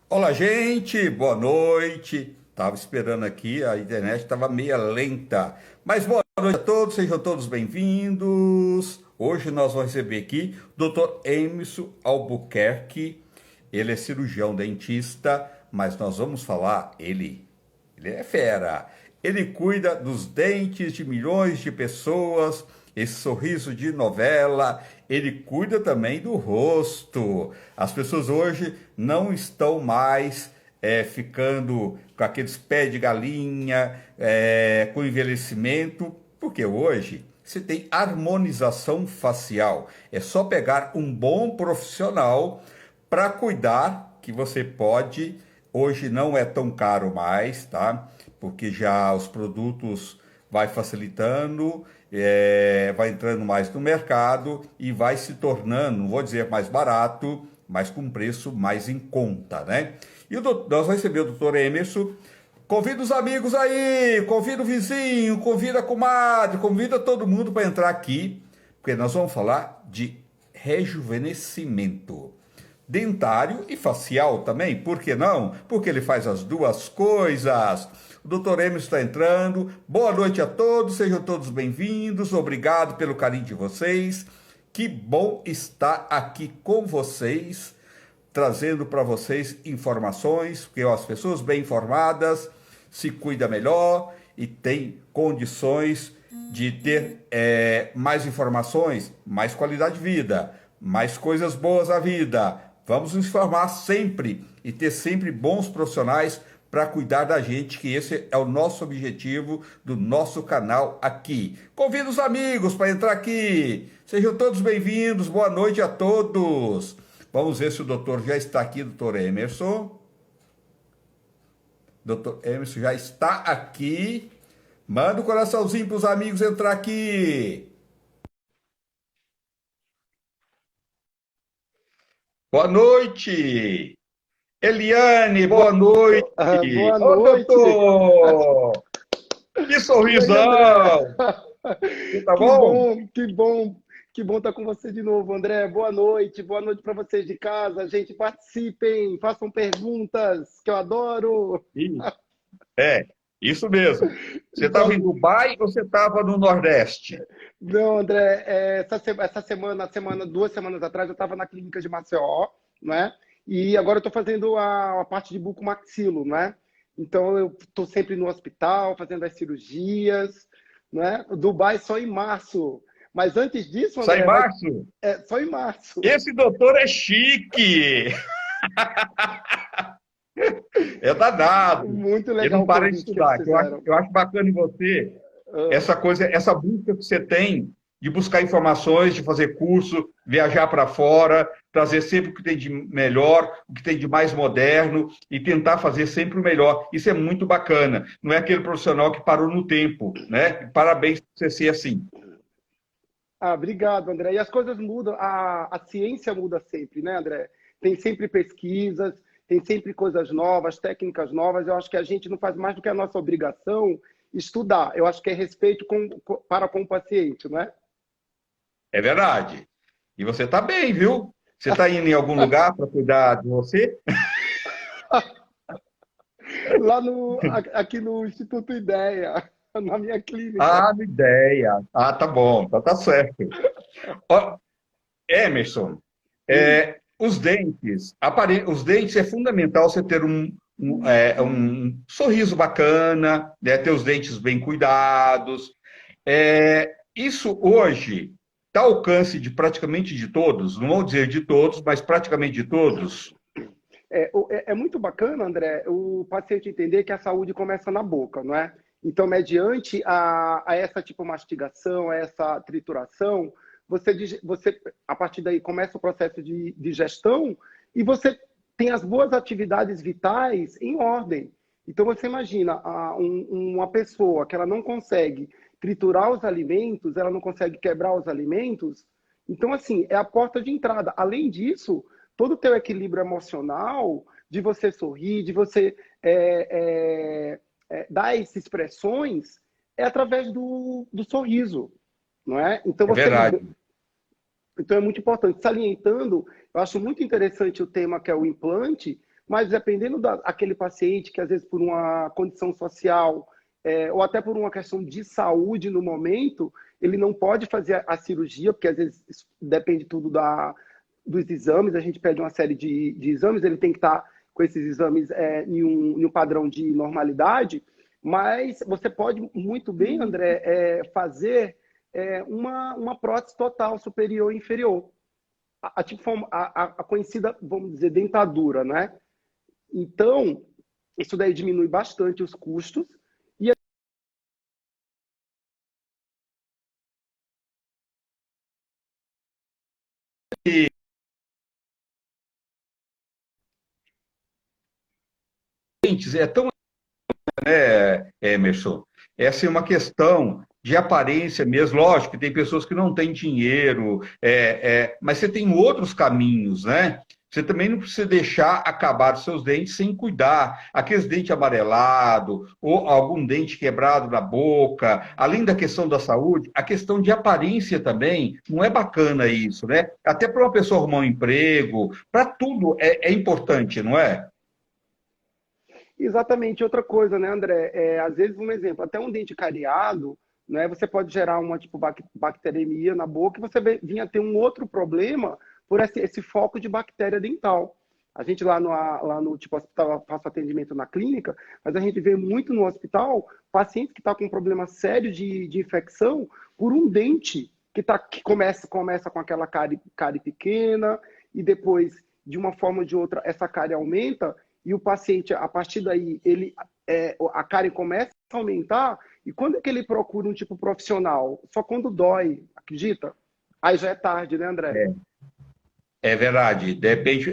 Olá, gente, boa noite. Tava esperando aqui, a internet estava meio lenta. Mas boa noite a todos, sejam todos bem-vindos. Hoje nós vamos receber aqui o Dr. Emerson Albuquerque. Ele é cirurgião dentista, mas nós vamos falar, ele é fera. Ele cuida dos dentes de milhões de pessoas, esse sorriso de novela. Ele cuida também do rosto. As pessoas hoje não estão mais ficando com aqueles pés de galinha, com envelhecimento, porque hoje você tem harmonização facial. É só pegar um bom profissional para cuidar, que você pode. Hoje não é tão caro mais, tá? Porque já os produtos vai facilitando, vai entrando mais no mercado e vai se tornando, não vou dizer mais barato, mas com preço mais em conta, né? E nós vamos receber o doutor Emerson. Convida os amigos aí, convida o vizinho, convida a comadre, convida todo mundo para entrar aqui, porque nós vamos falar de rejuvenescimento dentário e facial também, por que não? Porque ele faz as duas coisas. O Dr. Emerson está entrando. Boa noite a todos, sejam todos bem-vindos. Obrigado pelo carinho de vocês. Que bom estar aqui com vocês, trazendo para vocês informações, porque as pessoas bem informadas se cuidam melhor e têm condições de ter mais informações, mais qualidade de vida, mais coisas boas na vida. Vamos nos informar sempre e ter sempre bons profissionais para cuidar da gente, que esse é o nosso objetivo do nosso canal aqui. Convido os amigos para entrar aqui. Sejam todos bem-vindos. Boa noite a todos. Vamos ver se o doutor já está aqui, doutor Emerson. Doutor Emerson já está aqui. Manda o coraçãozinho para os amigos entrar aqui. Boa noite. Eliane, boa noite. Boa Ô, noite. doutor! Que E aí, André? sorrisão! Você tá Que bom? bom, que bom estar com você de novo, André. Boa noite para vocês de casa. Gente, participem, façam perguntas, que eu adoro. Ih, É, isso mesmo. Você estava em Então, Dubai ou você estava no Nordeste? não, André, essa semana, 2 semanas atrás, eu estava na clínica de Maceió, né? E agora eu estou fazendo a parte de bucomaxilo, né? Então, eu estou sempre no hospital, fazendo as cirurgias, né? Dubai só em março. Mas antes disso, Sai em André, março? só em março. Esse doutor é chique! É danado. Muito Ele não legal o para de convite que eles estudar. fizeram. Eu acho bacana em você Ah, essa coisa, essa busca que você tem de buscar informações, de fazer curso, viajar para fora, trazer sempre o que tem de melhor, o que tem de mais moderno e tentar fazer sempre o melhor. Isso é muito bacana. Não é aquele profissional que parou no tempo, né? Parabéns por você ser assim. obrigado, André. E as coisas mudam, a ciência muda sempre, né, André? Tem sempre pesquisas, tem sempre coisas novas, técnicas novas. Eu acho que a gente não faz mais do que a nossa obrigação estudar. Eu acho que é respeito para com o paciente, não é? É verdade. E você está bem, viu? Você está indo em algum lugar para cuidar de você? Aqui no Instituto Ideia, na minha clínica. Ah, ideia. Ah, tá bom, tá certo. Ó, Emerson, Hum. os dentes é fundamental você ter um sorriso bacana, né, ter os dentes bem cuidados. Isso hoje está ao alcance de praticamente de todos, não vou dizer de todos, mas praticamente de todos. É muito bacana, André, o paciente entender que a saúde começa na boca, não é? Então, mediante a essa tipo mastigação, a essa trituração, você, a partir daí, começa o processo de digestão e você tem as boas atividades vitais em ordem. Então, você imagina uma pessoa que ela não consegue triturar os alimentos, ela não consegue quebrar os alimentos. Então, assim, é a porta de entrada. Além disso, todo o teu equilíbrio emocional, de você sorrir, de você dar essas expressões, é através do sorriso, não é? Então, É verdade. então é muito importante. Salientando, eu acho muito interessante o tema que é o implante, Mas dependendo daquele paciente que, às vezes, por uma condição social, ou até por uma questão de saúde no momento, ele não pode fazer a cirurgia, porque às vezes depende tudo dos exames, a gente pede uma série de exames, ele tem que estar com esses exames em um padrão de normalidade, mas você pode muito bem, André, fazer uma prótese total, superior e inferior. A conhecida, vamos dizer, dentadura, né? Então, isso daí diminui bastante os custos. Gente, é tão, né, Emerson? Essa é uma questão de aparência mesmo. Lógico que tem pessoas que não têm dinheiro, mas você tem outros caminhos, né? Você também não precisa deixar acabar os seus dentes sem cuidar. Aqueles dentes amarelados, ou algum dente quebrado na boca, além da questão da saúde, a questão de aparência também, não é bacana isso, né? Até para uma pessoa arrumar um emprego, para tudo é importante, não é? Exatamente, outra coisa, né, André? Às vezes, um exemplo, até um dente cariado, né, você pode gerar uma tipo bacteremia na boca e você vinha a ter um outro problema por esse foco de bactéria dental. A gente lá no tipo hospital, eu faço atendimento na clínica, mas a gente vê muito no hospital paciente que está com um problema sério de infecção por um dente que começa com aquela cárie pequena e depois, de uma forma ou de outra, essa cárie aumenta e o paciente, a partir daí, a cárie começa a aumentar, e quando é que ele procura um tipo profissional? Só quando dói, acredita? Aí já é tarde, né, André? É verdade. De repente,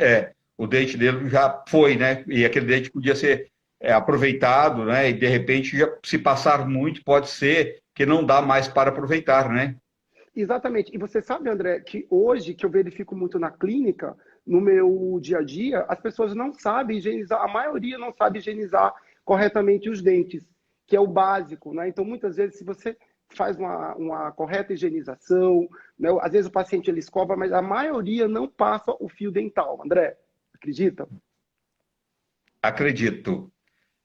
o dente dele já foi, né? E aquele dente podia ser aproveitado, né? E de repente, se passar muito, pode ser que não dá mais para aproveitar, né? Exatamente. E você sabe, André, que hoje, que eu verifico muito na clínica, no meu dia a dia, as pessoas não sabem higienizar, a maioria não sabe higienizar corretamente os dentes, que é o básico, né? Então, muitas vezes, se você faz uma correta higienização, né? Às vezes o paciente ele escova, mas a maioria não passa o fio dental, André. Acredita? Acredito.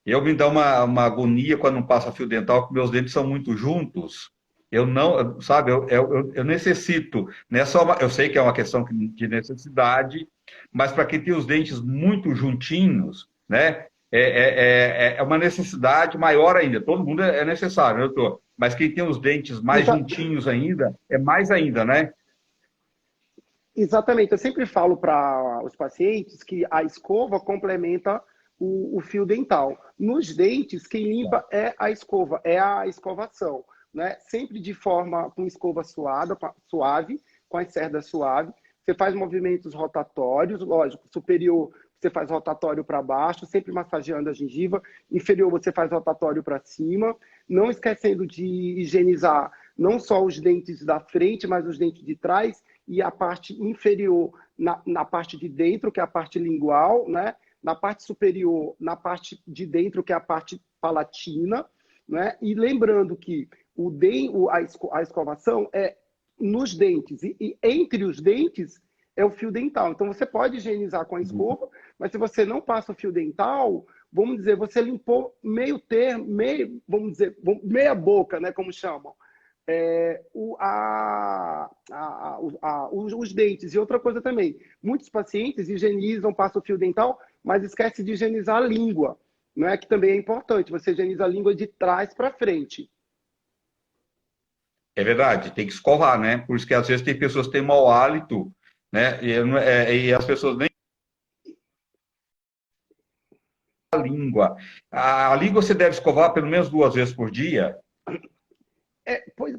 Eu me dá uma agonia quando não passa fio dental, porque meus dentes são muito juntos. Eu não, sabe, eu necessito. Não é só eu sei que é uma questão de necessidade, mas para quem tem os dentes muito juntinhos, né, é uma necessidade maior ainda. Todo mundo é necessário, eu tô. Mas quem tem os dentes mais Exa juntinhos ainda, é mais ainda, né? Exatamente. Eu sempre falo para os pacientes que a escova complementa o fio dental. Nos dentes, quem limpa é a escova, é a escovação, né? Sempre de forma com escova suave, com as cerdas suaves. Você faz movimentos rotatórios, lógico, superior você faz rotatório para baixo, sempre massageando a gengiva, inferior você faz rotatório para cima, não esquecendo de higienizar não só os dentes da frente, mas os dentes de trás e a parte inferior na parte de dentro, que é a parte lingual, né? Na parte superior, na parte de dentro, que é a parte palatina, né? E lembrando que a escovação é nos dentes e entre os dentes é o fio dental. Então você pode higienizar com a escova, mas se você não passa o fio dental, vamos dizer, você limpou meio termo, vamos dizer, meia boca, né? Como chamam os dentes. E outra coisa também, muitos pacientes higienizam, passam o fio dental, mas esquece de higienizar a língua, não é? Que também é importante, você higieniza a língua de trás para frente. É verdade, tem que escovar, né? Por isso que às vezes tem pessoas que têm mau hálito, né? E as pessoas nem a língua. A língua você deve escovar pelo menos 2 vezes por dia.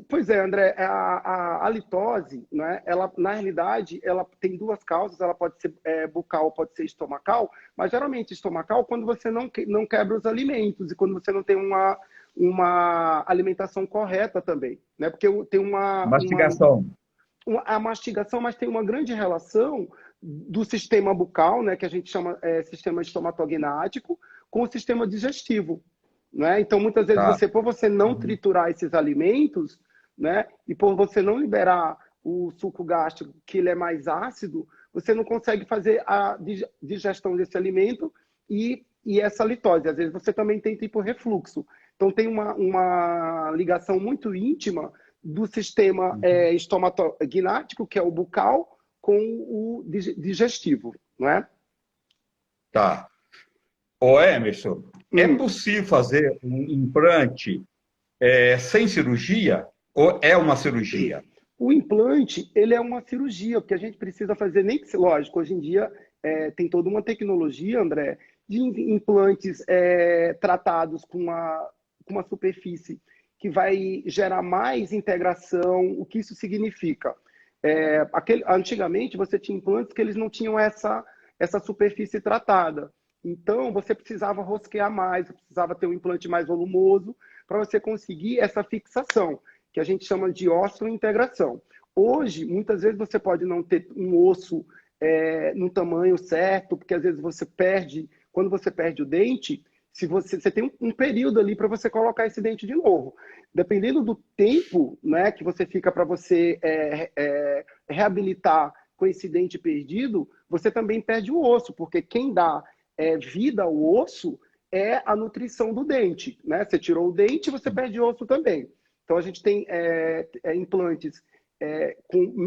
Pois é, André, a litose, né, ela, na realidade, ela tem duas causas, ela pode ser bucal, pode ser estomacal, mas geralmente estomacal quando você não quebra os alimentos e quando você não tem uma alimentação correta também, né? Porque tem Mastigação. a mastigação, mas tem uma grande relação do sistema bucal, né, que a gente chama sistema estomatognático, com o sistema digestivo, né? Então, muitas vezes, Tá. por você não Uhum. triturar esses alimentos, né, e por você não liberar o suco gástrico, que ele é mais ácido, você não consegue fazer a digestão desse alimento e essa litose. Às vezes você também tem tipo refluxo. Então tem uma ligação muito íntima do sistema estomatognático, que é o bucal, com o digestivo, não é? Tá. Ô Emerson, é Hum. possível fazer um implante sem cirurgia ou é uma cirurgia? O implante, ele é uma cirurgia, porque a gente precisa fazer, nem que, lógico, hoje em dia tem toda uma tecnologia, André, de implantes tratados com uma superfície que vai gerar mais integração. O que isso significa? Antigamente, você tinha implantes que eles não tinham essa superfície tratada. Então, você precisava rosquear mais, você precisava ter um implante mais volumoso para você conseguir essa fixação, que a gente chama de osso-integração. Hoje, muitas vezes você pode não ter um osso no tamanho certo, porque às vezes você perde, quando você perde o dente, se você tem um período ali para você colocar esse dente de novo. Dependendo do tempo, né, que você fica para você reabilitar com esse dente perdido, você também perde o osso, porque quem dá vida ao osso é a nutrição do dente, né? Você tirou o dente, você perde osso também. Então, a gente tem implantes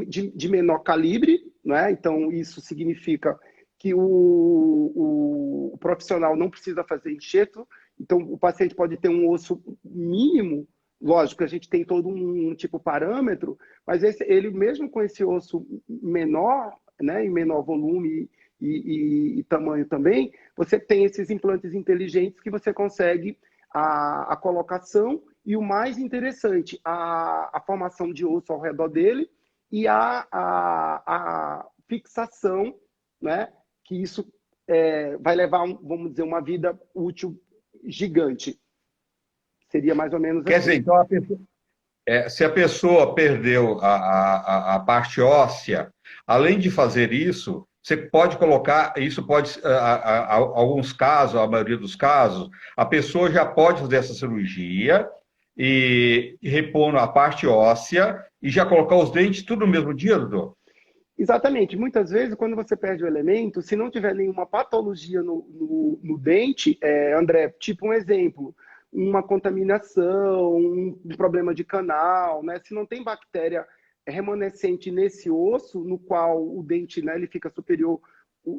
de menor calibre, né? Então, isso significa que o profissional não precisa fazer enxerto. Então, o paciente pode ter um osso mínimo, lógico, a gente tem todo um tipo parâmetro, mas ele mesmo com esse osso menor, né, em menor volume e tamanho também, você tem esses implantes inteligentes que você consegue a colocação e o mais interessante, a formação de osso ao redor dele e a fixação, né? Que isso vai levar, vamos dizer, uma vida útil gigante. Seria mais ou menos Quer assim. dizer, então, se a pessoa perdeu a parte óssea, além de fazer isso, você pode colocar, isso pode, alguns casos, a maioria dos casos, a pessoa já pode fazer essa cirurgia e repor a parte óssea e já colocar os dentes tudo no mesmo dia, doutor? Exatamente. Muitas vezes, quando você perde o elemento, se não tiver nenhuma patologia no dente, André, tipo um exemplo, uma contaminação, um problema de canal, né? Se não tem bactéria remanescente nesse osso, no qual o dente, né, ele fica superior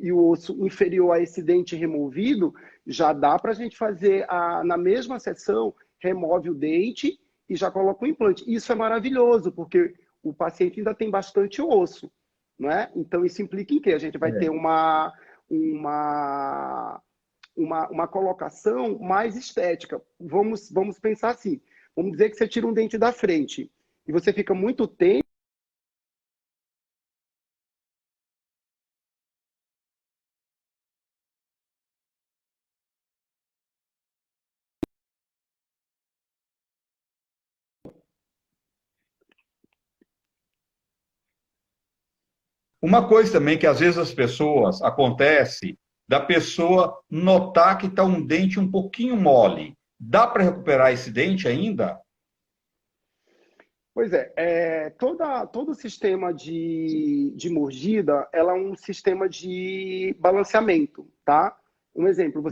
e o osso inferior a esse dente removido, já dá para a gente fazer, na mesma sessão, remove o dente e já coloca o implante. Isso é maravilhoso, porque o paciente ainda tem bastante osso. Não é? Então, isso implica em quê? A gente vai ter uma colocação mais estética. Vamos pensar assim. Vamos dizer que você tira um dente da frente e você fica muito tempo. Uma coisa também que às vezes as pessoas acontece da pessoa notar que está um dente um pouquinho mole. Dá para recuperar esse dente ainda? Pois todo o sistema de mordida, ela é um sistema de balanceamento, tá? Um exemplo,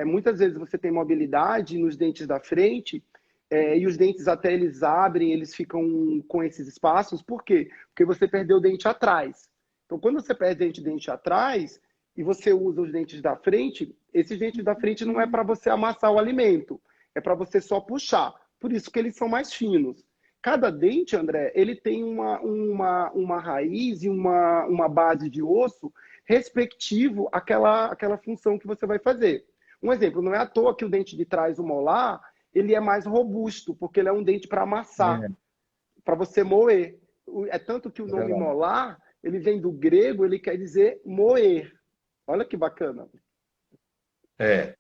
muitas vezes você tem mobilidade nos dentes da frente, e os dentes até eles abrem, eles ficam com esses espaços. Por quê? Porque você perdeu o dente atrás. Então, quando você perde dente atrás e você usa os dentes da frente, esses dentes da frente não é para você amassar o alimento, é para você só puxar. Por isso que eles são mais finos. Cada dente, André, ele tem uma raiz e uma base de osso respectivo àquela função que você vai fazer. Um exemplo, não é à toa que o dente de trás, o molar, ele é mais robusto, porque ele é um dente para amassar, É, para você moer. É tanto que o é nome verdade. molar, ele vem do grego, ele quer dizer moer. Olha que bacana. É.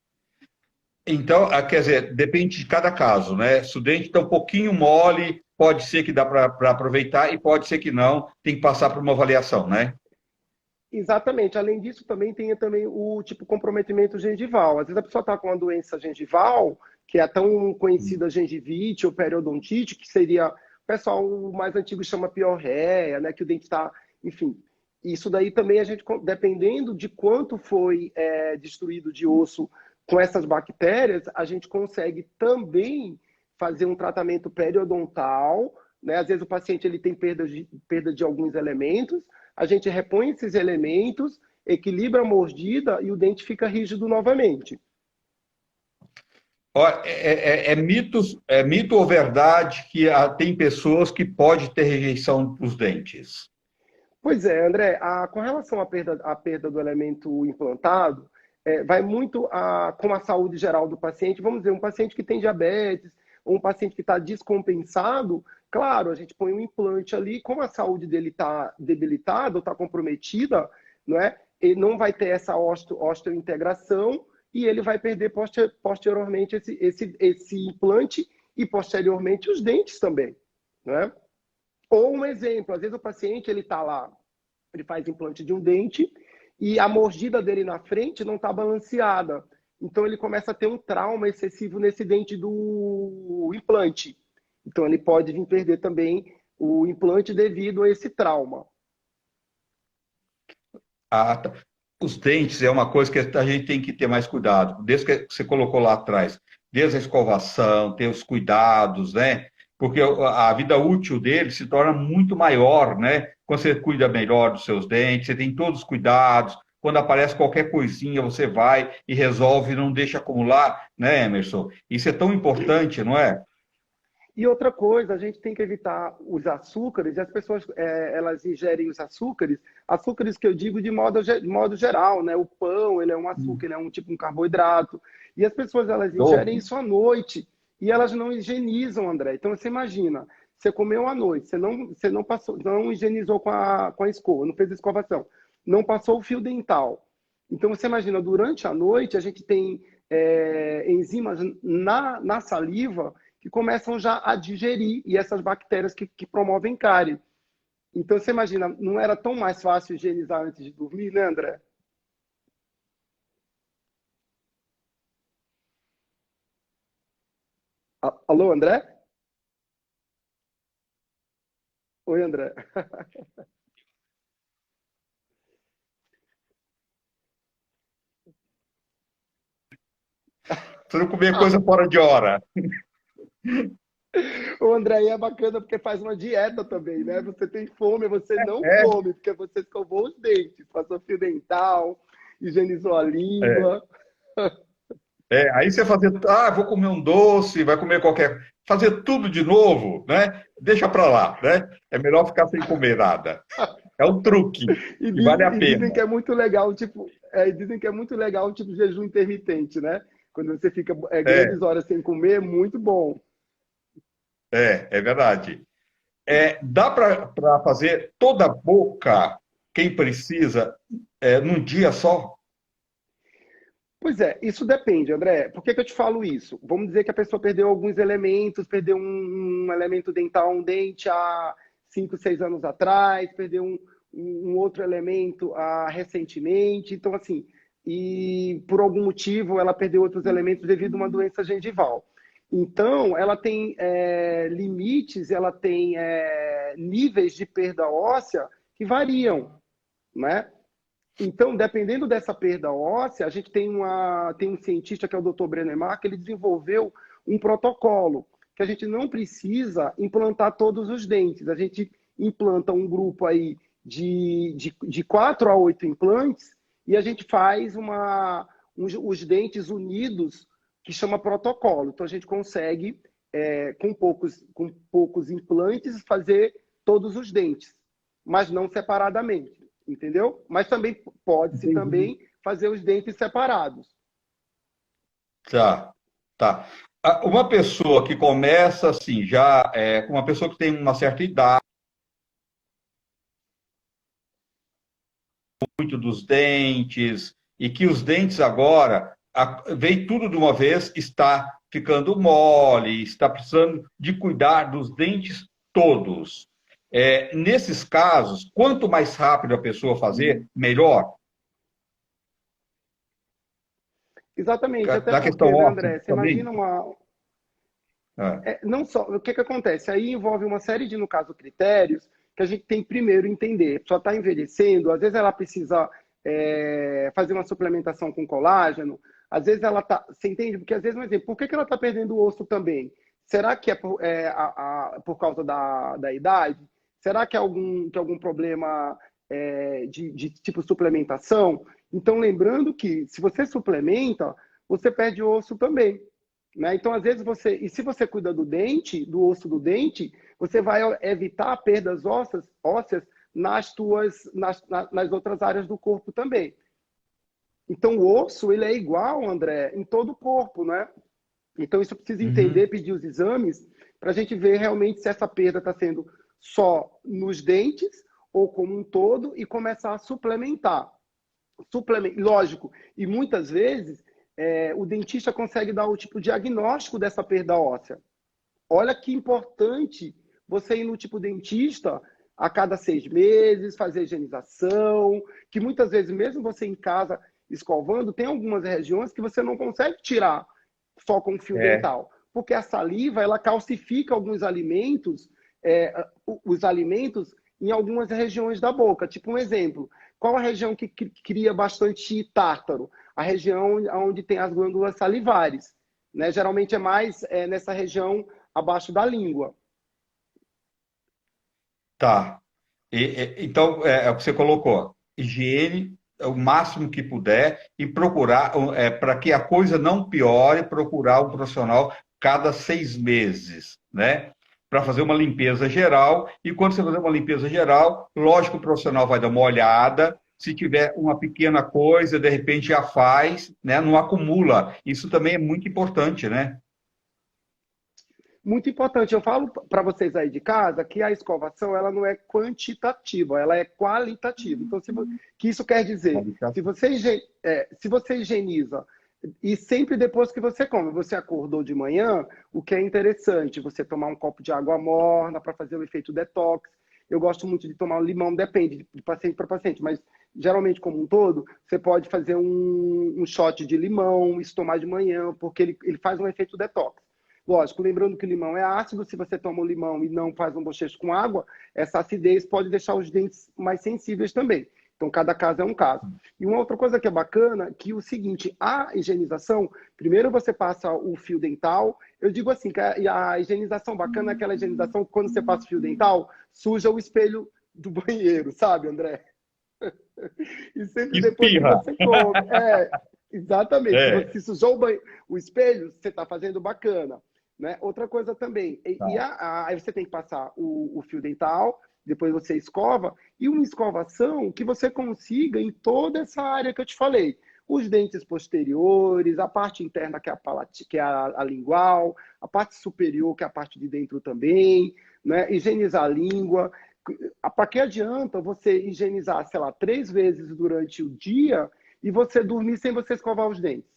Então, quer dizer, depende de cada caso, né? Se o dente está um pouquinho mole, pode ser que dá para aproveitar e pode ser que não, tem que passar por uma avaliação, né? Exatamente. Além disso, tem também o tipo comprometimento gengival. Às vezes a pessoa está com uma doença gengival, que é tão conhecida gengivite ou periodontite, que seria, o pessoal mais antigo chama piorreia, né? Que o dente está, enfim. Isso daí também a gente, dependendo de quanto foi destruído de osso com essas bactérias, a gente consegue também fazer um tratamento periodontal, né? Às vezes o paciente ele tem perda de alguns elementos, a gente repõe esses elementos, equilibra a mordida e o dente fica rígido novamente. Ó, é mito ou verdade que tem pessoas que podem ter rejeição dos dentes? Pois é, André, com relação à perda do elemento implantado, vai muito com a saúde geral do paciente. Vamos dizer, um paciente que tem diabetes, ou um paciente que está descompensado, claro, a gente põe um implante ali, como a saúde dele está debilitada ou está comprometida, não é? Ele não vai ter essa osteointegração e ele vai perder posteriormente esse implante e posteriormente os dentes também, não é? Ou um exemplo, às vezes o paciente ele está lá, ele faz implante de um dente e a mordida dele na frente não está balanceada. Então ele começa a ter um trauma excessivo nesse dente do implante. Então ele pode vir perder também o implante devido a esse trauma. Ah, tá. Os dentes é uma coisa que a gente tem que ter mais cuidado, desde que você colocou lá atrás, desde a escovação, ter os cuidados, né? Porque a vida útil dele se torna muito maior, né? Quando você cuida melhor dos seus dentes, você tem todos os cuidados. Quando aparece qualquer coisinha, você vai e resolve, não deixa acumular, né, Emerson? Isso é tão importante, não é? E outra coisa, a gente tem que evitar os açúcares, e as pessoas elas ingerem os açúcares, açúcares que eu digo de modo geral, né? O pão, ele é um açúcar, ele é um tipo um carboidrato, e as pessoas elas ingerem Doce. isso à noite, e elas não higienizam, André. Então você imagina, você comeu à noite, você não passou, não higienizou com a escova, não fez escovação, não passou o fio dental. Então você imagina, durante a noite a gente tem enzimas na saliva que começam já a digerir e essas bactérias que promovem cárie. Então, você imagina, não era tão mais fácil higienizar antes de dormir, né, André? Alô, André? Oi, André. Você não comer coisa fora de hora. O André é bacana porque faz uma dieta também, né? Você tem fome, você não É, come, porque você escovou os dentes, passou fio dental, higienizou a é. língua. Aí você fazer, vou comer um doce, vai comer qualquer, fazer tudo de novo, né? Deixa para lá, né? É melhor ficar sem comer nada. É um truque e vale a E dizem pena. que é muito legal, tipo, dizem que é muito legal, tipo, jejum intermitente, né? Quando você fica É, grandes horas sem comer, é muito bom. é verdade. Dá para fazer toda a boca, quem precisa, num dia só? Pois é, isso depende, André. Por que que eu te falo isso? Vamos dizer que a pessoa perdeu alguns elementos, perdeu um elemento dental, um dente há 5, 6 anos atrás, perdeu um outro elemento recentemente. Então, assim, e por algum motivo ela perdeu outros elementos devido a uma doença gengival. Então, ela tem limites, ela tem níveis de perda óssea que variam, né? Então, dependendo dessa perda óssea, a gente tem um cientista que é o Dr. Brennemar, que ele desenvolveu um protocolo que a gente não precisa implantar todos os dentes. A gente implanta um grupo aí de 4 a 8 implantes e a gente faz os dentes unidos, que chama protocolo. Então, a gente consegue, com poucos implantes, fazer todos os dentes, mas não separadamente, entendeu? Mas também pode-se Entendi. também fazer os dentes separados. Tá, tá. Uma pessoa que começa assim, já uma pessoa que tem uma certa idade, muito dos dentes, e que os dentes agora vem tudo de uma vez, está ficando mole, está precisando de cuidar dos dentes todos. Nesses casos, quanto mais rápido a pessoa fazer, melhor. Exatamente, até Da questão porque, né, óssea André? Você também. imagina Ah, não só, o que que acontece? Aí envolve uma série de, no caso, critérios que a gente tem que primeiro entender. A pessoa está envelhecendo, às vezes ela precisa fazer uma suplementação com colágeno, às vezes ela está... Você entende? Porque às vezes, um exemplo, por que ela está perdendo o osso também? Será que é por causa da idade? Será que é algum problema de tipo suplementação? Então, lembrando que se você suplementa, você perde o osso também. Né? Então, às vezes, e se você cuida do dente, do osso do dente, você vai evitar perdas ósseas nas outras áreas do corpo também. Então, o osso, ele é igual, André, em todo o corpo, né? Então, isso precisa entender, pedir os exames, para a gente ver realmente se essa perda está sendo só nos dentes ou como um todo e começar a suplementar. Lógico, e muitas vezes o dentista consegue dar o tipo diagnóstico dessa perda óssea. Olha que importante você ir no tipo dentista a cada 6 meses, fazer higienização, que muitas vezes, mesmo você em casa escovando, tem algumas regiões que você não consegue tirar só com fio dental, porque a saliva, ela calcifica alguns alimentos, os alimentos em algumas regiões da boca. Tipo um exemplo, qual a região que cria bastante tártaro? A região onde tem as glândulas salivares, né? Geralmente é mais nessa região abaixo da língua. Tá. Então, é o que você colocou. Higiene, o máximo que puder, e procurar, para que a coisa não piore, procurar um profissional cada 6 meses, né? Para fazer uma limpeza geral. E quando você fazer uma limpeza geral, lógico que o profissional vai dar uma olhada. Se tiver uma pequena coisa, de repente já faz, né? Não acumula. Isso também é muito importante, né? Muito importante. Eu falo para vocês aí de casa que a escovação ela não é quantitativa, ela é qualitativa. Então, que isso quer dizer? Se você higieniza e sempre depois que você come, você acordou de manhã, o que é interessante, você tomar um copo de água morna para fazer o efeito detox. Eu gosto muito de tomar limão, depende de paciente para paciente, mas geralmente, como um todo, você pode fazer um shot de limão, isso tomar de manhã, porque ele faz um efeito detox. Lógico, lembrando que o limão é ácido, se você toma o limão e não faz um bochecho com água, essa acidez pode deixar os dentes mais sensíveis também. Então, cada caso é um caso. E uma outra coisa que é bacana, que o seguinte, a higienização, primeiro você passa o fio dental, eu digo assim, que a higienização bacana é aquela higienização que quando você passa o fio dental, suja o espelho do banheiro, sabe, André? E sempre depois que Espirra. você come. Exatamente. Se É. você sujou o espelho, você está fazendo bacana. Né? Outra coisa também, aí você tem que passar o fio dental, depois você escova, e uma escovação que você consiga em toda essa área que eu te falei. Os dentes posteriores, a parte interna, que é que é a lingual, a parte superior, que é a parte de dentro também, né? Higienizar a língua. Para que adianta você higienizar, sei lá, 3 vezes durante o dia e você dormir sem você escovar os dentes?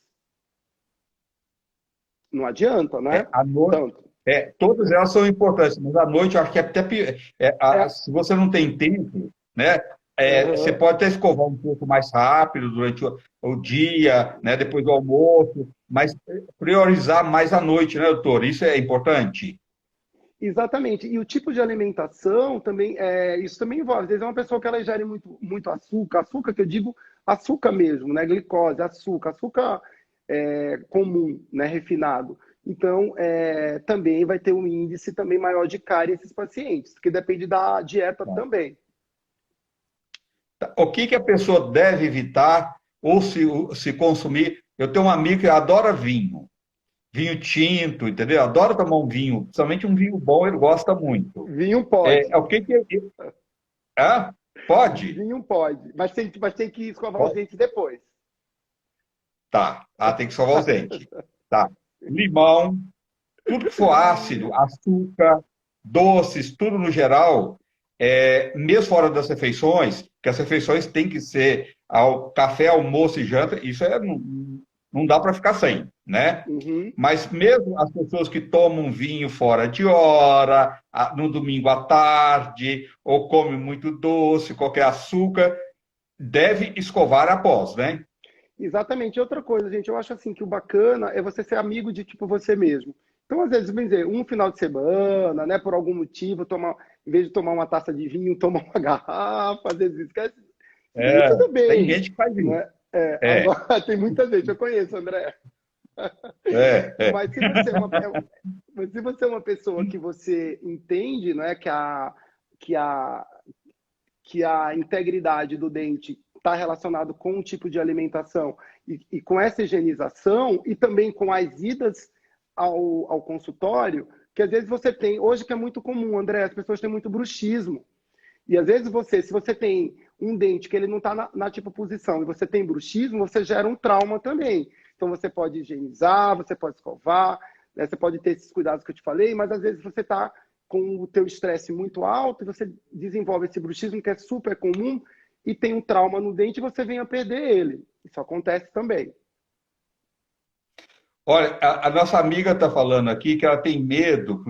Não adianta, né? À noite, Tanto. todas elas são importantes, mas à noite eu acho que é até pior. É, Se você não tem tempo, né? Você uhum. pode até escovar um pouco mais rápido durante o dia, né? Depois do almoço, mas priorizar mais à noite, né, doutor? Isso é importante. Exatamente. E o tipo de alimentação também, isso também envolve. Às vezes é uma pessoa que ela ingere muito açúcar, açúcar que eu digo açúcar mesmo, né? Glicose, açúcar comum, né? Refinado. Então, também vai ter um índice também maior de cárie esses pacientes, que depende da dieta também. O que a pessoa deve evitar ou se consumir? Eu tenho um amigo que adora vinho tinto, entendeu? Adora tomar um vinho, principalmente um vinho bom, ele gosta muito. Vinho pode. O que Ah, pode? Vinho pode. Mas tem que escovar os dentes depois. Tá. Tem que escovar os dentes. Tá. Limão, tudo que for ácido, açúcar, doces, tudo no geral, mesmo fora das refeições, que as refeições têm que ser ao café, almoço e janta, isso não dá para ficar sem, né? Uhum. Mas mesmo as pessoas que tomam vinho fora de hora, no domingo à tarde, ou comem muito doce, qualquer açúcar, deve escovar após, né? Exatamente. E outra coisa, gente, eu acho assim que o bacana é você ser amigo de tipo você mesmo. Então, às vezes, vamos dizer, um final de semana, né, por algum motivo, em vez de tomar uma taça de vinho, tomar uma garrafa, às vezes esquece. E aí É, tudo tem bem, gente que faz isso. né? É, É, agora, tem muita gente, eu conheço, André. é. Mas se você é uma pessoa que você entende, né, que a, que a integridade do dente está relacionado com o tipo de alimentação e com essa higienização e também com as idas ao consultório, que às vezes você tem, hoje que é muito comum, André, as pessoas têm muito bruxismo. E às vezes se você tem um dente que ele não está na tipo posição e você tem bruxismo, você gera um trauma também. Então você pode higienizar, você pode escovar, né? Você pode ter esses cuidados que eu te falei, mas às vezes você está com o teu estresse muito alto, você desenvolve esse bruxismo que é super comum e tem um trauma no dente e você vem a perder ele. Isso acontece também. Olha, a nossa amiga está falando aqui que ela tem medo,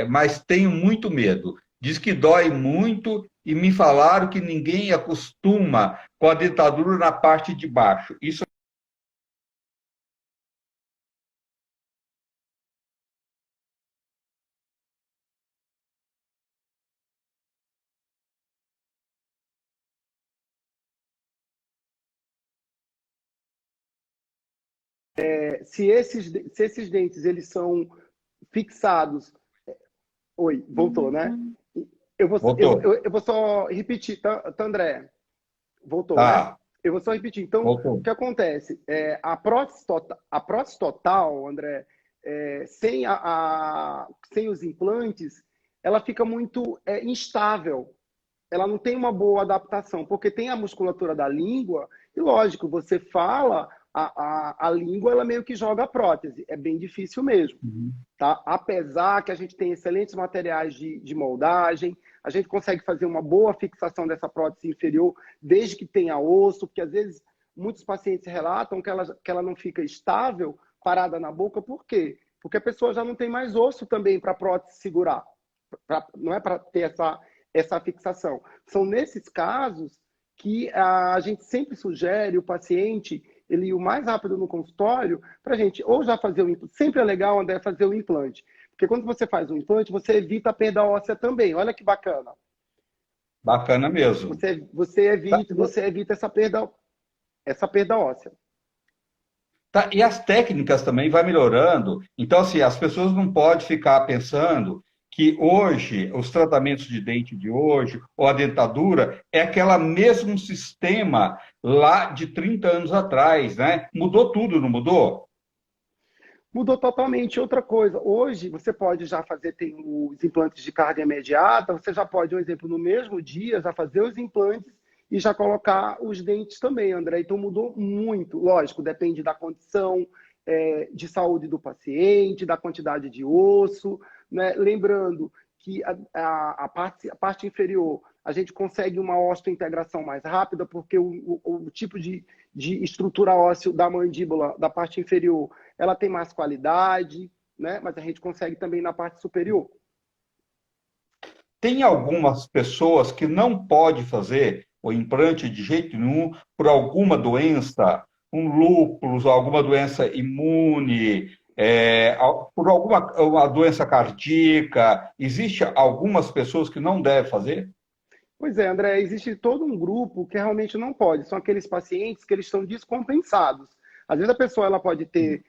mas tenho muito medo. Diz que dói muito e me falaram que ninguém acostuma com a dentadura na parte de baixo. Isso Se esses dentes eles são fixados. Oi, voltou, né? voltou. Eu vou só repetir, tá, André? Voltou, né? Tá, Eu vou só repetir. Então, o voltou. que acontece? A prótese total, André, sem os implantes, ela fica muito instável. Ela não tem uma boa adaptação, porque tem a musculatura da língua, e lógico, você fala, a língua ela meio que joga a prótese. É bem difícil mesmo. Uhum. Tá? Apesar que a gente tem excelentes materiais de moldagem, a gente consegue fazer uma boa fixação dessa prótese inferior, desde que tenha osso, porque às vezes muitos pacientes relatam que ela não fica estável, parada na boca, por quê? Porque a pessoa já não tem mais osso também para a prótese segurar, não é para ter essa fixação. São nesses casos que a gente sempre sugere o paciente ele ir o mais rápido no consultório para a gente ou já fazer o implante. Sempre é legal, André, fazer o implante. Porque quando você faz o implante, você evita a perda óssea também. Olha que bacana. Bacana mesmo. Tá, Você evita essa perda óssea. tá, e as técnicas também vai melhorando. Então, assim, as pessoas não podem ficar pensando que hoje, os tratamentos de dente de hoje, ou a dentadura, é aquele mesmo sistema lá de 30 anos atrás, né? Mudou tudo, não mudou? Mudou totalmente. Outra coisa, hoje você pode já fazer, tem os implantes de carga imediata, você já pode, um exemplo, no mesmo dia, já fazer os implantes e já colocar os dentes também, André. Então mudou muito. Lógico, depende da condição de saúde do paciente, da quantidade de osso, né? Lembrando que a parte inferior a gente consegue uma osteointegração mais rápida, porque o tipo de estrutura óssea da mandíbula da parte inferior ela tem mais qualidade, né? Mas a gente consegue também na parte superior. Tem algumas pessoas que não pode fazer o implante de jeito nenhum por alguma doença, um lúpus, alguma doença imune, por alguma uma doença cardíaca. Existe algumas pessoas que não devem fazer? Pois é, André, existe todo um grupo que realmente não pode. São aqueles pacientes que eles estão descompensados. Às vezes a pessoa ela pode ter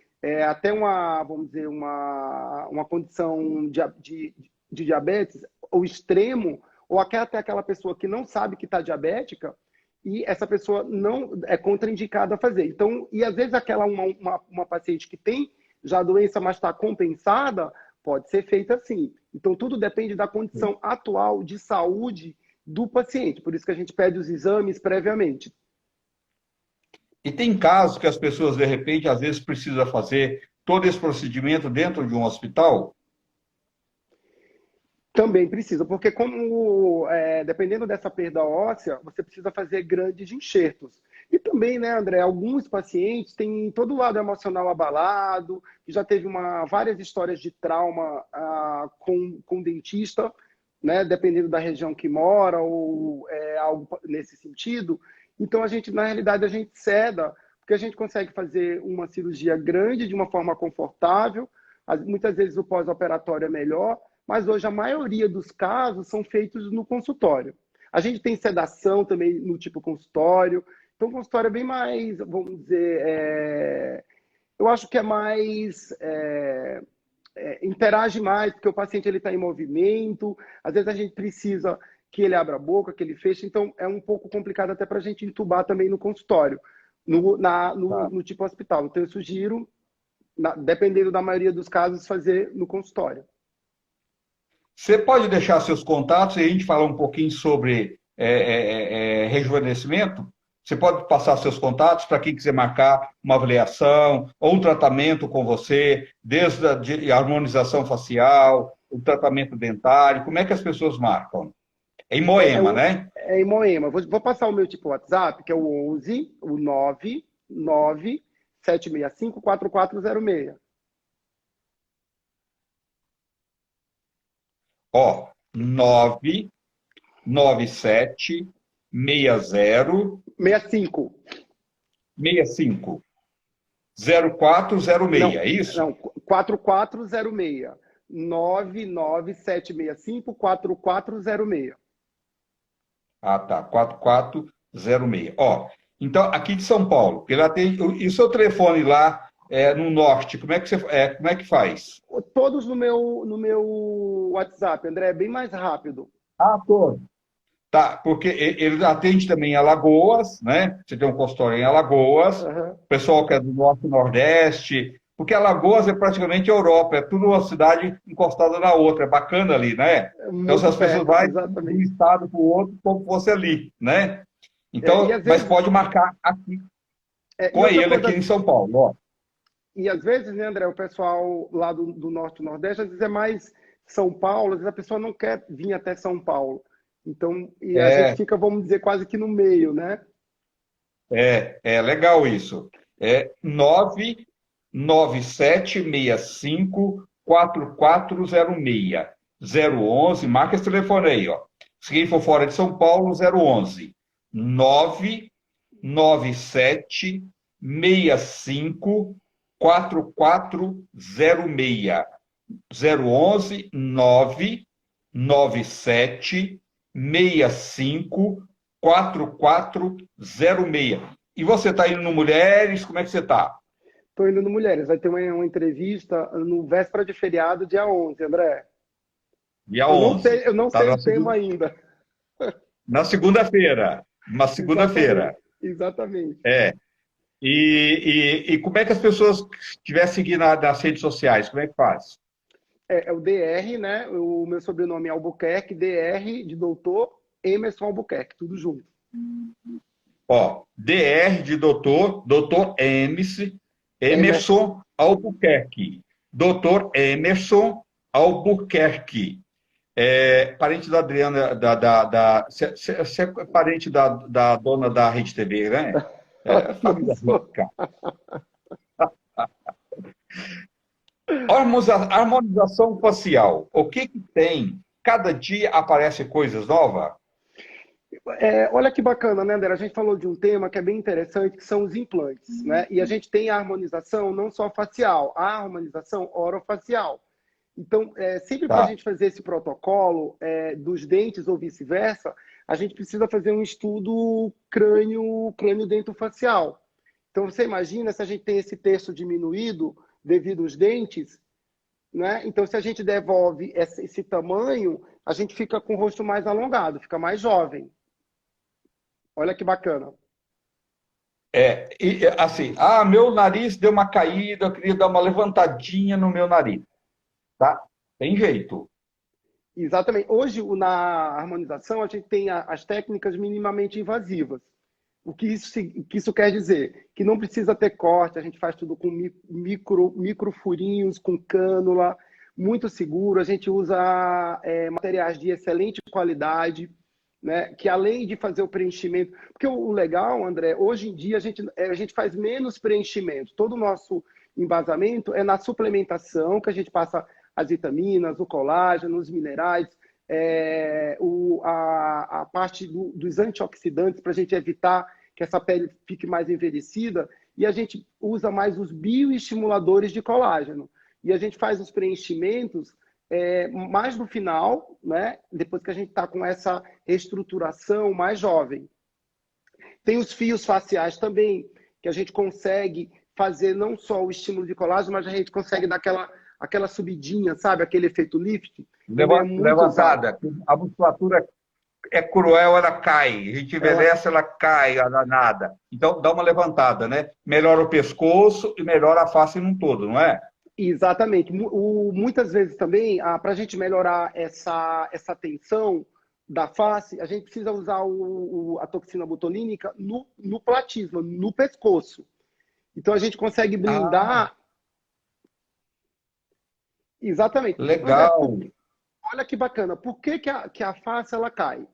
até vamos dizer, uma condição de diabetes, ou extremo, ou até aquela pessoa que não sabe que está diabética, e essa pessoa não é contraindicada a fazer. Então, e às vezes uma paciente que tem já a doença, mas está compensada, pode ser feita assim. Então, tudo depende da condição atual de saúde do paciente. Por isso que a gente pede os exames previamente. E tem casos que as pessoas, de repente, às vezes precisam fazer todo esse procedimento dentro de um hospital? Também precisa, porque dependendo dessa perda óssea, você precisa fazer grandes enxertos. E também, né, André, alguns pacientes têm todo o lado emocional abalado, que já teve várias histórias de trauma com dentista, né, dependendo da região que mora, ou algo nesse sentido. Então, na realidade, a gente ceda, porque a gente consegue fazer uma cirurgia grande de uma forma confortável, muitas vezes o pós-operatório é melhor, mas hoje a maioria dos casos são feitos no consultório. A gente tem sedação também no tipo consultório, então o consultório é bem mais, vamos dizer, eu acho que é mais... interage mais, porque o paciente está em movimento, às vezes a gente precisa que ele abra a boca, que ele feche, então é um pouco complicado até para a gente entubar também no consultório, Tá. no tipo hospital. Então eu sugiro, dependendo da maioria dos casos, fazer no consultório. Você pode deixar seus contatos e a gente falar um pouquinho sobre rejuvenescimento? Você pode passar seus contatos para quem quiser marcar uma avaliação ou um tratamento com você, desde a harmonização facial, o tratamento dentário, como é que as pessoas marcam? É em Moema, né? É em Moema. Vou passar o meu tipo WhatsApp, que é o 11, o 99 765 4406. Ó, 997 60 65. 65 0406, Não, é isso? não, 4406. 99765 4406. Ah, tá. 4406. Ó, então, aqui de São Paulo, ele atende. E o seu telefone lá no norte, como é que faz? Todos no meu WhatsApp, André, é bem mais rápido. Ah, todo. Tá, porque ele atende também em Alagoas, né? Você tem um consultório em Alagoas, Aham. o pessoal que é do norte e nordeste, porque Alagoas é praticamente Europa, é tudo uma cidade encostada na outra, é bacana ali, né? É Então, se muito as pessoas perto, vão de um exatamente. estado para o outro, como fosse ali, né? E Então, às mas vezes, pode marcar aqui e com outra ele aqui coisa, em São Paulo, ó. e às vezes, né, André, o pessoal lá do norte e nordeste, às vezes é mais São Paulo, às vezes a pessoa não quer vir até São Paulo. Então, e a gente É, fica, vamos dizer, quase que no meio, né? é legal isso. É 99765 4406. 011, marca esse telefone aí, ó. Se quem for fora de São Paulo, 011 99765 4406. 011 997 65 4406. E você está indo no Mulheres? Como é que você está? Estou indo no Mulheres. Vai ter uma entrevista no véspera de feriado, dia 11, André. Dia 11. Eu não Tá sei o tema ainda. na segunda-feira. Uma Exatamente, segunda-feira. exatamente. É. E como é que as pessoas estiver seguindo nas redes sociais? Como é que faz? É o DR, né? O meu sobrenome é Albuquerque, DR de doutor, Emerson Albuquerque, tudo junto. Ó, DR de doutor Emerson. Emerson Albuquerque. Doutor Emerson Albuquerque. Parente da Adriana, você é parente da dona da Rede TV, né? É Não família sou. rica. Harmonização facial. O que que tem? Cada dia aparece coisas novas? Olha que bacana, né, André? A gente falou de um tema que é bem interessante, que são os implantes, né? E a gente tem a harmonização não só facial, a harmonização orofacial. Então, sempre para a Tá. gente fazer esse protocolo dos dentes ou vice-versa, a gente precisa fazer um estudo crânio-dentofacial. Então, você imagina se a gente tem esse terço diminuído devido aos dentes, né? Então, se a gente devolve esse tamanho, a gente fica com o rosto mais alongado, fica mais jovem. Olha que bacana. Assim, meu nariz deu uma caída, eu queria dar uma levantadinha no meu nariz, tá? Tem jeito. Exatamente. Hoje, na harmonização, a gente tem as técnicas minimamente invasivas. O que isso quer dizer? Que não precisa ter corte, a gente faz tudo com micro furinhos, com cânula, muito seguro. A gente usa materiais de excelente qualidade, né? Que além de fazer o preenchimento... Porque o legal, André, hoje em dia a gente faz menos preenchimento. Todo o nosso embasamento é na suplementação, que a gente passa as vitaminas, o colágeno, os minerais, a parte dos antioxidantes para a gente evitar que essa pele fique mais envelhecida. e a gente usa mais os bioestimuladores de colágeno. E a gente faz os preenchimentos mais no final, né? Depois que a gente está com essa reestruturação mais jovem. Tem os fios faciais também, que a gente consegue fazer não só o estímulo de colágeno, mas a gente consegue dar aquela subidinha, sabe? Aquele efeito lift. Também é muito Levantada. A musculatura é cruel, ela cai. A gente envelhece, ela cai, a danada. Então, dá uma levantada, né? Melhora o pescoço e melhora a face num todo, não é? Exatamente. Muitas vezes também, para a gente melhorar essa tensão da face, a gente precisa usar a toxina botulínica no platisma, no pescoço. Então, a gente consegue Ah, blindar. Exatamente. André, legal. olha que bacana. Por que a face ela cai?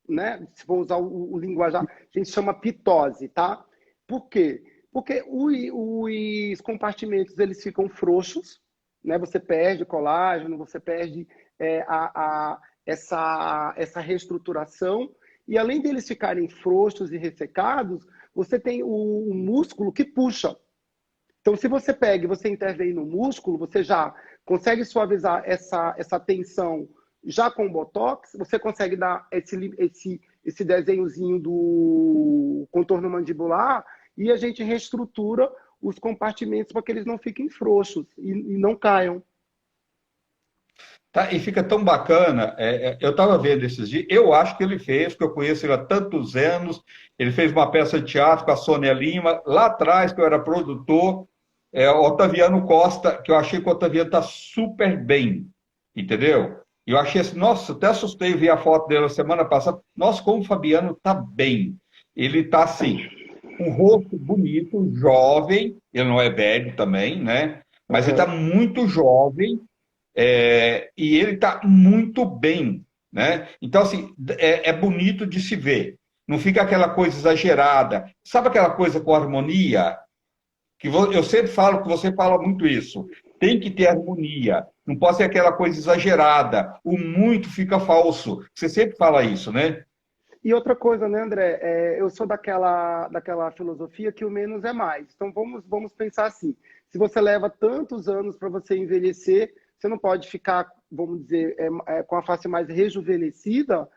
Né? Se for usar o linguajar, a gente chama pitose, tá? Por quê? Porque os compartimentos eles ficam frouxos, né? Você perde colágeno, você perde essa reestruturação, e além deles ficarem frouxos e ressecados, você tem o músculo que puxa. Então, se você pega e você intervém no músculo, você já consegue suavizar essa tensão já com o Botox, você consegue dar esse desenhozinho do contorno mandibular e a gente reestrutura os compartimentos para que eles não fiquem frouxos e não caiam. Tá, e fica tão bacana. Eu estava vendo esses dias, eu acho que ele fez, porque eu conheço ele há tantos anos. Ele fez uma peça de teatro com a Sônia Lima, lá atrás, que eu era produtor, Otaviano Costa, que eu achei que o Otaviano está super bem, entendeu? E eu achei assim, nossa, até assustei ver a foto dele a semana passada. Nossa, como o Fabiano está bem. Ele está assim, um rosto bonito, jovem, ele não é velho também, né? Mas ele está Uhum. muito jovem, e ele está muito bem, né? Então, assim, é bonito de se ver. Não fica aquela coisa exagerada. Sabe aquela coisa com harmonia? Eu sempre falo que você fala muito isso. Tem que ter harmonia. Não pode ser aquela coisa exagerada. O muito fica falso. Você sempre fala isso, né? E outra coisa, né, André? Eu sou daquela filosofia que o menos é mais. Então vamos pensar assim: se você leva tantos anos para você envelhecer, você não pode ficar, vamos dizer, com a face mais rejuvenescida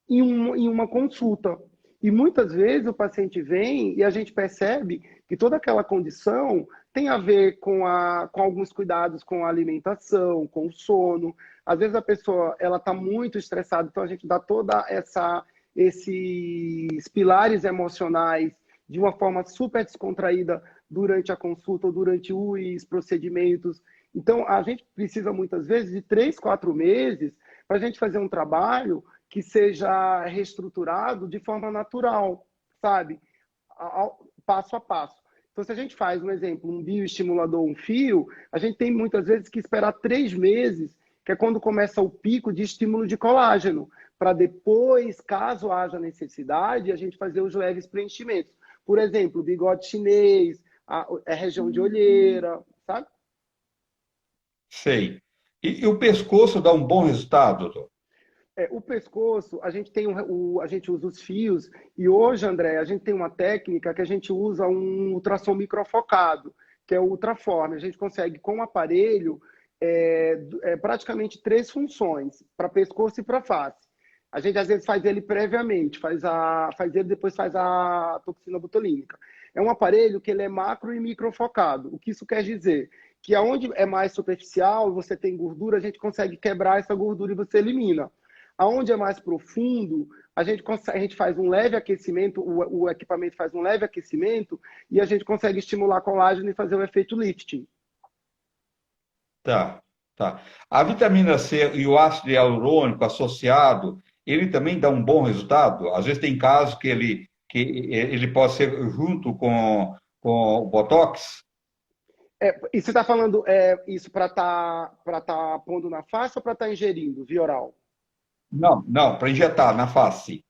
em uma consulta. E muitas vezes o paciente vem e a gente percebe que toda aquela condição tem a ver com alguns cuidados com a alimentação, com o sono. Às vezes a pessoa ela está muito estressada, então a gente dá toda esses pilares emocionais de uma forma super descontraída durante a consulta ou durante os procedimentos. Então, a gente precisa muitas vezes de 3, 4 meses para a gente fazer um trabalho que seja reestruturado de forma natural, sabe? Passo a passo. Então, se a gente faz um exemplo, um bioestimulador, um fio, a gente tem muitas vezes que esperar 3 meses, que é quando começa o pico de estímulo de colágeno, para depois, caso haja necessidade, a gente fazer os leves preenchimentos. Por exemplo, bigode chinês, a região de olheira, sabe? Sei. E o pescoço dá um bom resultado, doutor? O pescoço, a gente tem a gente usa os fios e hoje, André, a gente tem uma técnica que a gente usa um ultrassom microfocado, que é o ultraforme. A gente consegue com o aparelho praticamente 3 funções para pescoço e para face. A gente às vezes faz ele previamente, faz ele depois faz a toxina botulínica. É um aparelho que ele é macro e microfocado. O que isso quer dizer? Que aonde é mais superficial, você tem gordura, a gente consegue quebrar essa gordura e você elimina. Aonde é mais profundo, a gente faz um leve aquecimento, o equipamento faz um leve aquecimento e a gente consegue estimular colágeno e fazer o efeito lifting. Tá, tá. A vitamina C e o ácido hialurônico associado, ele também dá um bom resultado? Às vezes tem casos que ele pode ser junto com o Botox? E você está falando isso para tá pondo na face ou para estar ingerindo, via oral? Não, não, para injetar na face.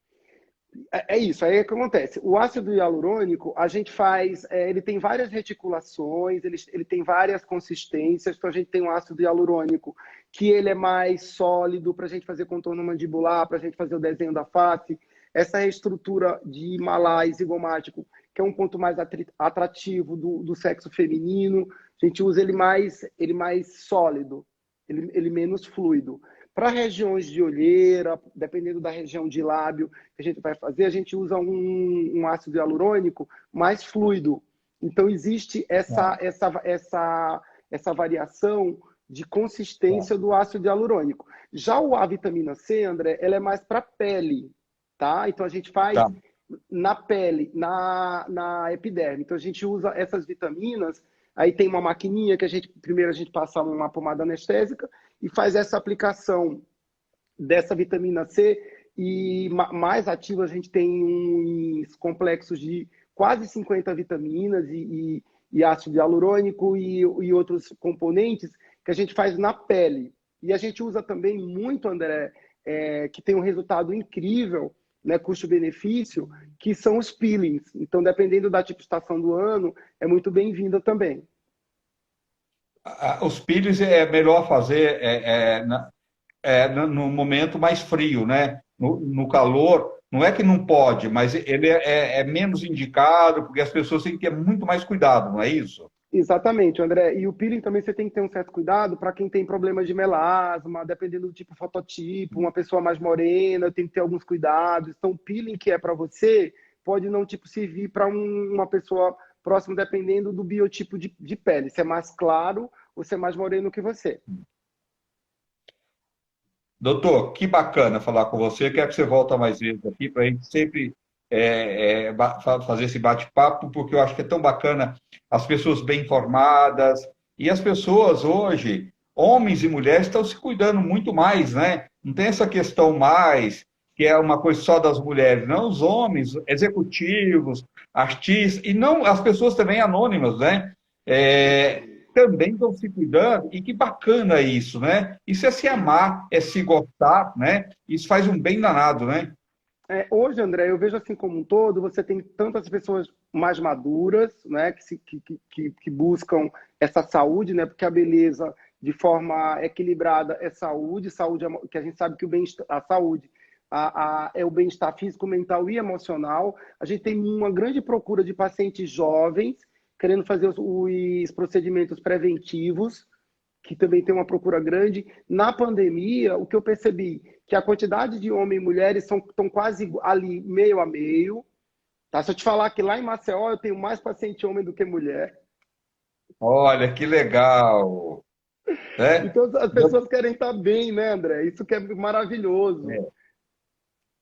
É isso, aí é o que acontece. O ácido hialurônico, a gente faz, ele tem várias reticulações, ele tem várias consistências, então a gente tem um ácido hialurônico que ele é mais sólido para a gente fazer contorno mandibular, para a gente fazer o desenho da face. Essa reestrutura de Himalaya zigomático, que é um ponto mais atrativo do sexo feminino. A gente usa ele mais sólido, ele menos fluido. Para regiões de olheira, dependendo da região de lábio que a gente vai fazer, a gente usa um ácido hialurônico mais fluido. Então, existe essa variação de consistência do ácido hialurônico. Já a vitamina C, André, ela é mais para a pele, tá? Então, a gente faz na pele, na epiderme. Então, a gente usa essas vitaminas, aí tem uma maquininha que primeiro a gente passa uma pomada anestésica e faz essa aplicação dessa vitamina C, e mais ativa a gente tem uns complexos de quase 50 vitaminas e ácido hialurônico e outros componentes que a gente faz na pele. E a gente usa também muito, André, que tem um resultado incrível, né, custo-benefício, que são os peelings. Então, dependendo da tipo de estação do ano, é muito bem-vinda também. Os peelings é melhor fazer no momento mais frio, né? No calor, não é que não pode, mas ele é menos indicado, porque as pessoas têm que ter muito mais cuidado, não é isso? Exatamente, André. E o peeling também você tem que ter um certo cuidado para quem tem problemas de melasma, dependendo do tipo fototipo, uma pessoa mais morena, tem que ter alguns cuidados. Então, o peeling que é para você pode não servir para uma pessoa próxima, dependendo do biotipo de pele. Se é mais claro ou se é mais moreno que você. Doutor, que bacana falar com você. Quero que você volte mais vezes aqui para a gente sempre fazer esse bate-papo, porque eu acho que é tão bacana as pessoas bem informadas. E as pessoas hoje, homens e mulheres, estão se cuidando muito mais, né? Não tem essa questão mais que é uma coisa só das mulheres, não, os homens, executivos, artistas, e não as pessoas também anônimas, né? Também estão se cuidando, e que bacana isso, né? Isso é se amar, é se gostar, né? Isso faz um bem danado, né? Hoje, André, eu vejo assim como um todo, você tem tantas pessoas mais maduras, né, que buscam essa saúde, né, porque a beleza de forma equilibrada é saúde, que a gente sabe que a saúde é o bem-estar físico, mental e emocional. A gente tem uma grande procura de pacientes jovens querendo fazer os procedimentos preventivos, que também tem uma procura grande. Na pandemia, o que eu percebi, que a quantidade de homens e mulheres estão quase ali, meio a meio. Tá? Se eu te falar que lá em Maceió eu tenho mais paciente homem do que mulher. Olha, que legal! Né? Então as pessoas querem estar bem, né, André? Isso que é maravilhoso.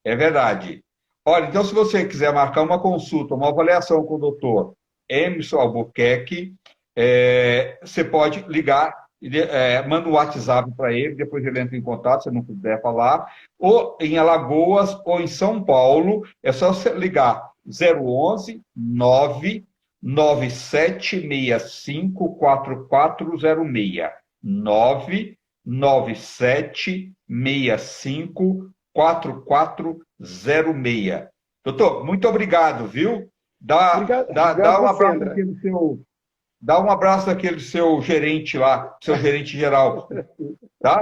É verdade. Olha, então se você quiser marcar uma consulta, uma avaliação com o doutor Emerson Albuquerque, você pode ligar, manda um WhatsApp para ele, depois ele entra em contato, se não puder falar, ou em Alagoas ou em São Paulo, é só você ligar 011 99765 4406. 99765 4406. Doutor, muito obrigado, viu? Dá Obrigado um você, abraço André. dá um abraço naquele seu gerente lá, seu gerente geral, tá?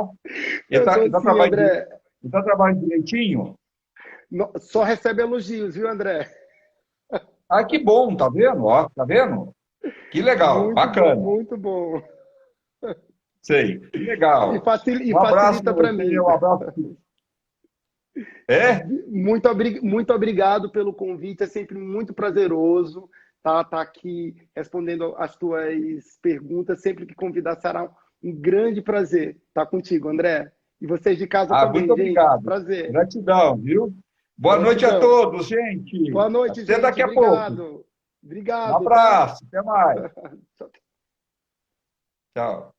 Ele Eu tá, dou ele tá sim, trabalhando, André. ele tá trabalhando direitinho? Só recebe elogios, viu, André? Ah, que bom, tá vendo? Ó, tá vendo? Que legal, Muito bom, bacana. muito bom. Sei, que legal. E Um abraço para facilita para você, mim. um abraço. É? Muito obrigado pelo convite. É sempre muito prazeroso tá aqui respondendo as tuas perguntas. Sempre que convidar, será um grande prazer estar contigo, André. E vocês de casa Ah, muito também, gente. obrigado. Prazer. Gratidão, viu? Boa noite a Gratidão. todos, gente. Boa noite, Até gente. daqui a pouco. Obrigado. Um Obrigado, tá? abraço, até mais. Tchau.